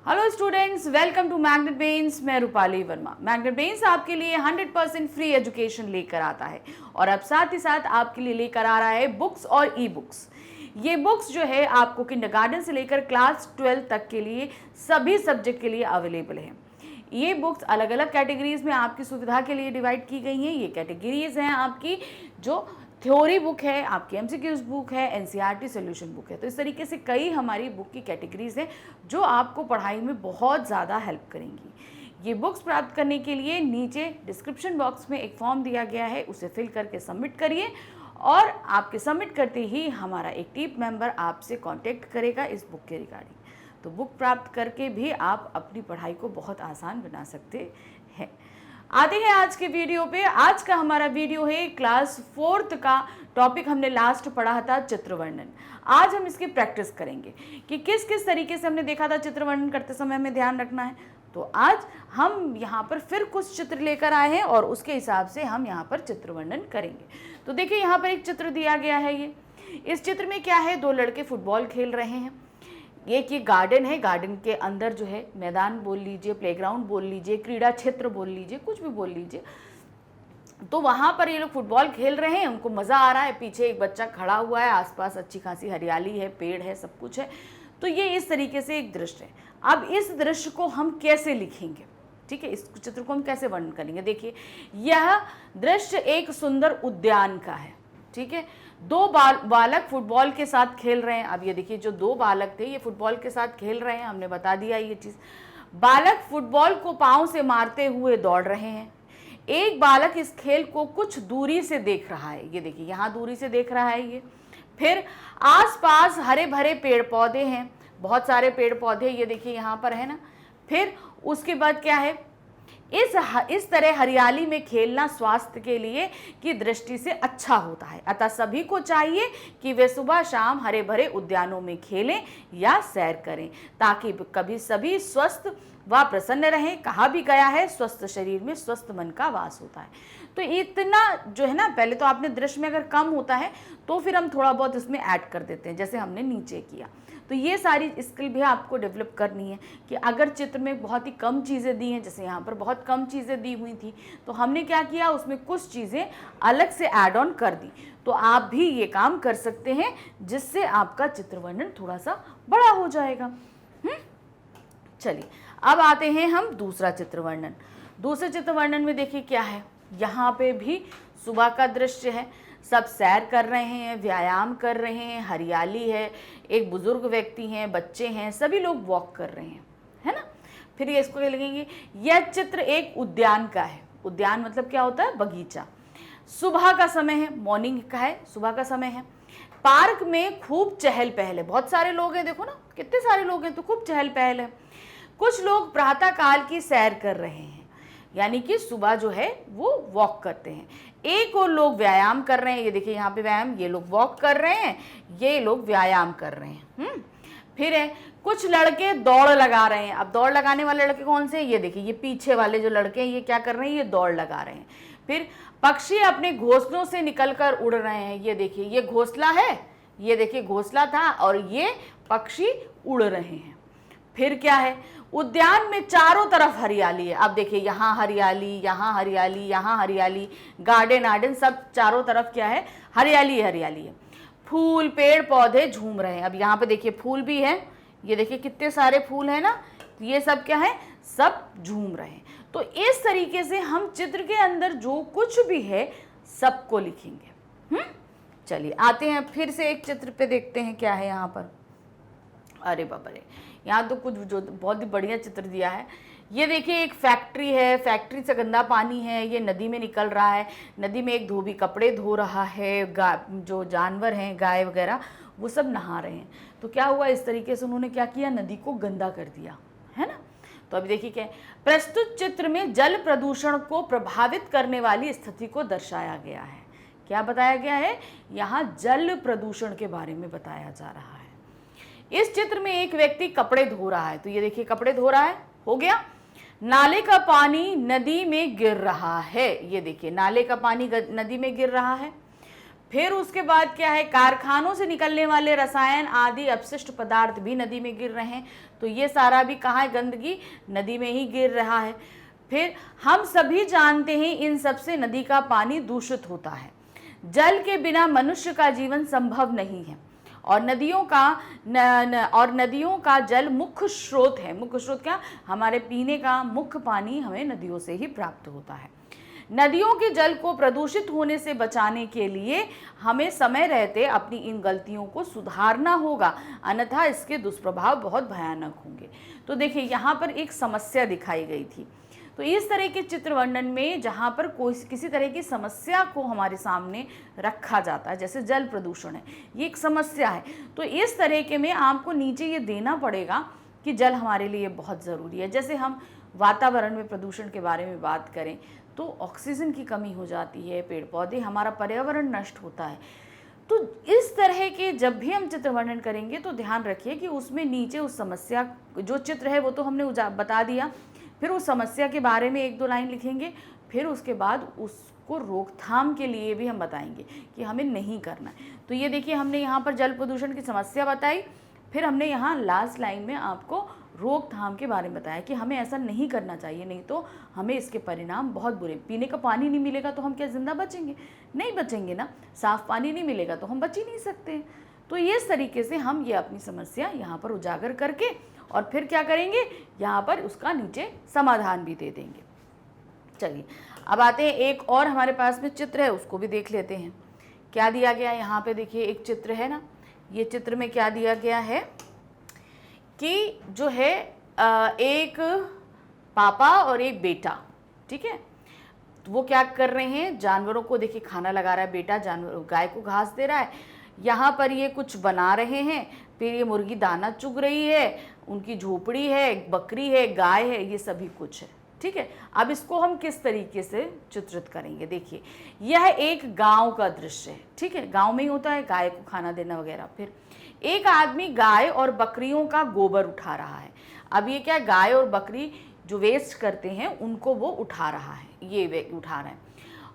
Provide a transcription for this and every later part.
Hello students, welcome to magnet brains. मैं Rupali Verma. Magnet brains आपके लिए 100% फ्री एजुकेशन लेकर आता है और अब साथ ही साथ आपके लिए लेकर आ रहा है बुक्स और ई बुक्स। ये बुक्स जो है आपको किंडरगार्टन से लेकर क्लास 12 तक के लिए सभी सब्जेक्ट के लिए अवेलेबल है। ये बुक्स अलग अलग कैटेगरीज में आपकी सुविधा के लिए डिवाइड की गई हैं। ये कैटेगरीज हैं आपकी जो थ्योरी बुक है, आपकी एमसीक्यूज बुक है, एनसीईआरटी सॉल्यूशन बुक है। तो इस तरीके से कई हमारी बुक की कैटेगरीज हैं जो आपको पढ़ाई में बहुत ज़्यादा हेल्प करेंगी। ये बुक्स प्राप्त करने के लिए नीचे डिस्क्रिप्शन बॉक्स में एक फॉर्म दिया गया है, उसे फिल करके सबमिट करिए और आपके सबमिट करते ही हमारा एक टीम मेंबर आपसे कॉन्टेक्ट करेगा इस बुक के रिगार्डिंग। तो बुक प्राप्त करके भी आप अपनी पढ़ाई को बहुत आसान बना सकते हैं। आते हैं आज के वीडियो पे। आज का हमारा वीडियो है क्लास 4th का टॉपिक हमने लास्ट पढ़ा था चित्र वर्णन। आज हम इसकी प्रैक्टिस करेंगे कि किस किस तरीके से हमने देखा था चित्र वर्णन करते समय हमें ध्यान रखना है। तो आज हम यहाँ पर फिर कुछ चित्र लेकर आए हैं और उसके हिसाब से हम यहाँ पर चित्र वर्णन करेंगे। तो देखिए यहाँ पर एक चित्र दिया गया है। ये इस चित्र में क्या है, दो लड़के फुटबॉल खेल रहे हैं। एक ये गार्डन है, गार्डन के अंदर जो है मैदान बोल लीजिए, प्लेग्राउंड बोल लीजिए, क्रीड़ा क्षेत्र बोल लीजिए, कुछ भी बोल लीजिए। तो वहाँ पर ये लोग फुटबॉल खेल रहे हैं, उनको मज़ा आ रहा है। पीछे एक बच्चा खड़ा हुआ है, आसपास अच्छी खासी हरियाली है, पेड़ है, सब कुछ है। तो ये इस तरीके से एक दृश्य है। अब इस दृश्य को हम कैसे लिखेंगे, ठीक है, इस चित्र को हम कैसे वर्णन करेंगे। देखिए यह दृश्य एक सुंदर उद्यान का है, ठीक है। दो बालक फुटबॉल के साथ खेल रहे हैं। अब ये देखिए जो दो बालक थे ये फुटबॉल के साथ खेल रहे हैं, हमने बता दिया ये चीज़। बालक फुटबॉल को पांव से मारते हुए दौड़ रहे हैं। एक बालक इस खेल को कुछ दूरी से देख रहा है। ये देखिए यहाँ दूरी से देख रहा है ये। फिर आसपास हरे भरे पेड़ पौधे हैं, बहुत सारे पेड़ पौधे ये देखिए यहाँ पर है ना। फिर उसके बाद क्या है, इस तरह हरियाली में खेलना स्वास्थ्य के लिए की दृष्टि से अच्छा होता है। अतः सभी को चाहिए कि वे सुबह शाम हरे भरे उद्यानों में खेलें या सैर करें ताकि कभी सभी स्वस्थ व प्रसन्न रहें। कहा भी गया है स्वस्थ शरीर में स्वस्थ मन का वास होता है। तो इतना जो है ना, पहले तो आपने दृश्य में अगर कम होता है तो फिर हम थोड़ा बहुत इसमें ऐड कर देते हैं, जैसे हमने नीचे किया। तो ये सारी स्किल भी आपको डेवलप करनी है कि अगर चित्र में बहुत ही कम चीज़ें दी हैं, जैसे यहाँ पर बहुत कम चीज़ें दी हुई थी, तो हमने क्या किया, उसमें कुछ चीज़ें अलग से ऐड ऑन कर दी। तो आप भी ये काम कर सकते हैं जिससे आपका चित्र वर्णन थोड़ा सा बड़ा हो जाएगा। चलिए अब आते हैं हम दूसरा चित्र वर्णन। दूसरे चित्र वर्णन में देखिए क्या है, यहाँ पे भी सुबह का दृश्य है। सब सैर कर रहे हैं, व्यायाम कर रहे हैं, हरियाली है, एक बुजुर्ग व्यक्ति हैं, बच्चे हैं, सभी लोग वॉक कर रहे हैं, है ना। फिर ये इसको लिखेंगे, यह चित्र एक उद्यान का है। उद्यान मतलब क्या होता है, बगीचा। सुबह का समय है, मॉर्निंग का है, सुबह का समय है। पार्क में खूब चहल पहल है, बहुत सारे लोग हैं, देखो ना कितने सारे लोग हैं, तो खूब चहल पहल है। कुछ लोग प्रातः काल की सैर कर रहे हैं, यानी कि सुबह जो है वो वॉक करते हैं। एक और लोग व्यायाम कर रहे हैं, ये देखिए यहाँ पे व्यायाम, ये लोग वॉक कर रहे हैं, ये लोग व्यायाम कर रहे हैं। फिर है कुछ लड़के दौड़ लगा रहे हैं। अब दौड़ लगाने वाले लड़के कौन से, ये देखिए ये पीछे वाले जो लड़के हैं ये क्या कर रहे हैं, ये दौड़ लगा रहे हैं। फिर पक्षी अपने घोंसलों से निकलकर उड़ रहे हैं। ये देखिए ये घोंसला है, ये देखिए घोंसला था और ये पक्षी उड़ रहे हैं। फिर क्या है, उद्यान में चारों तरफ हरियाली है। अब देखिए यहाँ हरियाली, यहाँ हरियाली, यहाँ हरियाली, गार्डन आर्डन सब चारों तरफ क्या है, हरियाली हरियाली है। फूल पेड़ पौधे झूम रहे हैं। अब यहाँ पे देखिए फूल भी है, ये देखिए कितने सारे फूल है ना, ये सब क्या है, सब झूम रहे हैं। तो इस तरीके से हम चित्र के अंदर जो कुछ भी है सबको लिखेंगे। चलिए आते हैं फिर से एक चित्र पे, देखते हैं क्या है यहाँ पर। अरे बाबा रे, यहाँ तो कुछ जो बहुत ही बढ़िया चित्र दिया है। ये देखिए एक फैक्ट्री है, फैक्ट्री से गंदा पानी है, ये नदी में निकल रहा है। नदी में एक धोबी कपड़े धो रहा है, जो जानवर हैं गाय वगैरह वो सब नहा रहे हैं। तो क्या हुआ, इस तरीके से उन्होंने क्या किया, नदी को गंदा कर दिया, है ना। तो अभी देखिए क्या है, प्रस्तुत चित्र में जल प्रदूषण को प्रभावित करने वाली स्थिति को दर्शाया गया है। क्या बताया गया है, यहाँ जल प्रदूषण के बारे में बताया जा रहा है। इस चित्र में एक व्यक्ति कपड़े धो रहा है, तो ये देखिए कपड़े धो रहा है, हो गया। नाले का पानी नदी में गिर रहा है, ये देखिए नाले का पानी नदी में गिर रहा है। फिर उसके बाद क्या है, कारखानों से निकलने वाले रसायन आदि अपशिष्ट पदार्थ भी नदी में गिर रहे हैं, तो ये सारा भी कहाँ है, गंदगी नदी में ही गिर रहा है। फिर हम सभी जानते हैं इन सब से नदी का पानी दूषित होता है। जल के बिना मनुष्य का जीवन संभव नहीं है और नदियों का जल मुख्य स्रोत है। मुख्य स्रोत क्या, हमारे पीने का मुख्य पानी हमें नदियों से ही प्राप्त होता है। नदियों के जल को प्रदूषित होने से बचाने के लिए हमें समय रहते अपनी इन गलतियों को सुधारना होगा, अन्यथा इसके दुष्प्रभाव बहुत भयानक होंगे। तो देखिए यहाँ पर एक समस्या दिखाई गई थी। तो इस तरह के चित्र वर्णन में जहाँ पर कोई किसी तरह की समस्या को हमारे सामने रखा जाता है, जैसे जल प्रदूषण है, ये एक समस्या है, तो इस तरह के में आपको नीचे ये देना पड़ेगा कि जल हमारे लिए बहुत ज़रूरी है। जैसे हम वातावरण में प्रदूषण के बारे में बात करें तो ऑक्सीजन की कमी हो जाती है, पेड़ पौधे, हमारा पर्यावरण नष्ट होता है। तो इस तरह के जब भी हम चित्र वर्णन करेंगे तो ध्यान रखिए कि उसमें नीचे उस समस्या, जो चित्र है वो तो हमने बता दिया, फिर उस समस्या के बारे में 1-2 लाइन लिखेंगे, फिर उसके बाद उसको रोकथाम के लिए भी हम बताएंगे कि हमें नहीं करना है। तो ये देखिए हमने यहाँ पर जल प्रदूषण की समस्या बताई, फिर हमने यहाँ लास्ट लाइन में आपको रोकथाम के बारे में बताया कि हमें ऐसा नहीं करना चाहिए, नहीं तो हमें इसके परिणाम बहुत बुरे। पीने का पानी नहीं मिलेगा तो हम क्या जिंदा बचेंगे? नहीं बचेंगे ना। साफ पानी नहीं मिलेगा तो हम बच ही नहीं सकते। तो इस तरीके से हम ये अपनी समस्या यहाँ पर उजागर करके और फिर क्या करेंगे, यहाँ पर उसका नीचे समाधान भी दे देंगे। चलिए अब आते हैं, एक और हमारे पास में चित्र है, उसको भी देख लेते हैं। क्या दिया गया है यहाँ पे, देखिए एक चित्र है ना, ये चित्र में क्या दिया गया है कि जो है एक पापा और एक बेटा, ठीक है, तो वो क्या कर रहे हैं, जानवरों को देखिए खाना लगा रहा है बेटा, जानवर गाय को घास दे रहा है, यहाँ पर ये कुछ बना रहे हैं, फिर ये मुर्गी दाना चुग रही है, उनकी झोपड़ी है, एक बकरी है, गाय है, ये सभी कुछ है, ठीक है। अब इसको हम किस तरीके से चित्रित करेंगे, देखिए यह एक गांव का दृश्य है, ठीक है, गांव में ही होता है गाय को खाना देना वगैरह। फिर एक आदमी गाय और बकरियों का गोबर उठा रहा है। अब ये क्या, गाय और बकरी जो वेस्ट करते हैं उनको वो उठा रहा है, ये वे उठा रहे हैं।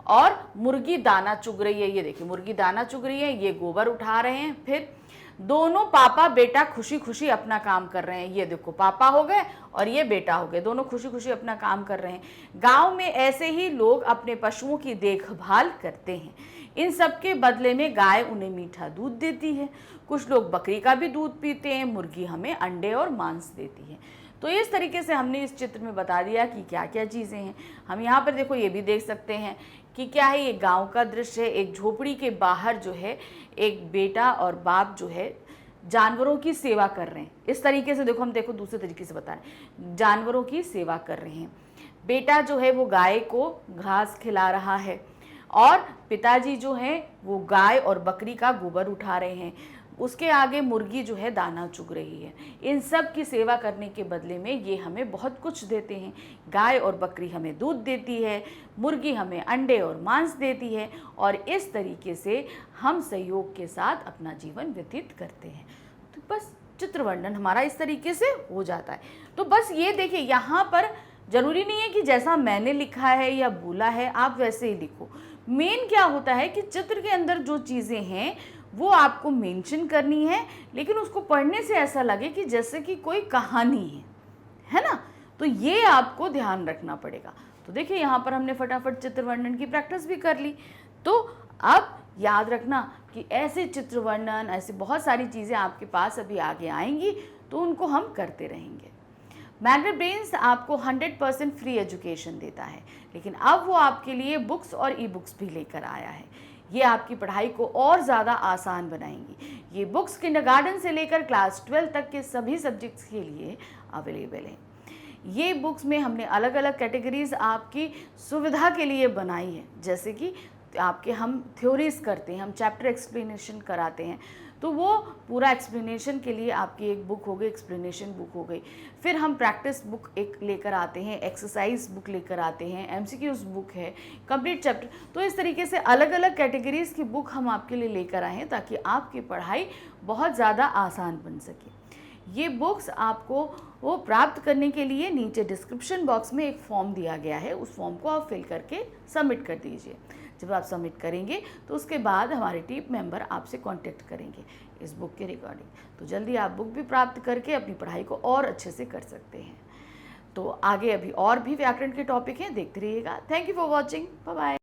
और मुर्गी दाना चुग रही है, ये देखिए मुर्गी दाना चुग रही है, ये गोबर उठा रहे हैं। फिर दोनों पापा बेटा खुशी खुशी अपना काम कर रहे हैं, ये देखो पापा हो गए और ये बेटा हो गए, दोनों खुशी खुशी अपना काम कर रहे हैं। गांव में ऐसे ही लोग अपने पशुओं की देखभाल करते हैं। इन सब के बदले में गाय उन्हें मीठा दूध देती है, कुछ लोग बकरी का भी दूध पीते हैं, मुर्गी हमें अंडे और मांस देती है। तो इस तरीके से हमने इस चित्र में बता दिया कि क्या क्या चीज़ें हैं। हम यहाँ पर देखो ये भी देख सकते हैं कि क्या है, ये गांव का दृश्य है। एक झोपड़ी के बाहर जो है एक बेटा और बाप जो है जानवरों की सेवा कर रहे हैं। इस तरीके से देखो, हम देखो दूसरे तरीके से बता रहे हैं, जानवरों की सेवा कर रहे हैं। बेटा जो है वो गाय को घास खिला रहा है और पिताजी जो है वो गाय और बकरी का गोबर उठा रहे हैं। उसके आगे मुर्गी जो है दाना चुग रही है। इन सब की सेवा करने के बदले में ये हमें बहुत कुछ देते हैं। गाय और बकरी हमें दूध देती है, मुर्गी हमें अंडे और मांस देती है, और इस तरीके से हम सहयोग के साथ अपना जीवन व्यतीत करते हैं। तो बस चित्र वर्णन हमारा इस तरीके से हो जाता है। तो बस ये देखिए, यहाँ पर जरूरी नहीं है कि जैसा मैंने लिखा है या बोला है आप वैसे ही लिखो। मेन क्या होता है कि चित्र के अंदर जो चीज़ें हैं वो आपको मेंशन करनी है, लेकिन उसको पढ़ने से ऐसा लगे कि जैसे कि कोई कहानी है ना। तो ये आपको ध्यान रखना पड़ेगा। तो देखिए यहाँ पर हमने फटाफट चित्र वर्णन की प्रैक्टिस भी कर ली। तो अब याद रखना कि ऐसे चित्र वर्णन, ऐसे बहुत सारी चीज़ें आपके पास अभी आगे आएंगी, तो उनको हम करते रहेंगे। मैग्नेट ब्रेन्स आपको 100% फ्री एजुकेशन देता है, लेकिन अब वो आपके लिए बुक्स और ई बुक्स भी लेकर आया है। ये आपकी पढ़ाई को और ज़्यादा आसान बनाएंगी। ये बुक्स किंडरगार्टन से लेकर क्लास 12 तक के सभी सब्जेक्ट्स के लिए अवेलेबल हैं। ये बुक्स में हमने अलग अलग कैटेगरीज आपकी सुविधा के लिए बनाई है, जैसे कि आपके हम थ्योरीज करते हैं, हम चैप्टर एक्सप्लेनेशन कराते हैं, तो वो पूरा एक्सप्लेनेशन के लिए आपकी एक बुक हो गई, एक्सप्लेनेशन बुक हो गई। फिर हम प्रैक्टिस बुक एक लेकर आते हैं, एक्सरसाइज बुक लेकर आते हैं, एमसीक्यूज बुक है, कंप्लीट चैप्टर। तो इस तरीके से अलग अलग कैटेगरीज की बुक हम आपके लिए लेकर आए हैं, ताकि आपकी पढ़ाई बहुत ज़्यादा आसान बन सके। ये बुक्स आपको वो प्राप्त करने के लिए नीचे डिस्क्रिप्शन बॉक्स में एक फॉर्म दिया गया है, उस फॉर्म को आप फिल करके सबमिट कर दीजिए। जब आप सबमिट करेंगे तो उसके बाद हमारे टीम मेंबर आपसे कांटेक्ट करेंगे इस बुक के रिगार्डिंग। तो जल्दी आप बुक भी प्राप्त करके अपनी पढ़ाई को और अच्छे से कर सकते हैं। तो आगे अभी और भी व्याकरण के टॉपिक हैं, देखते रहिएगा। Thank you for watching, bye bye.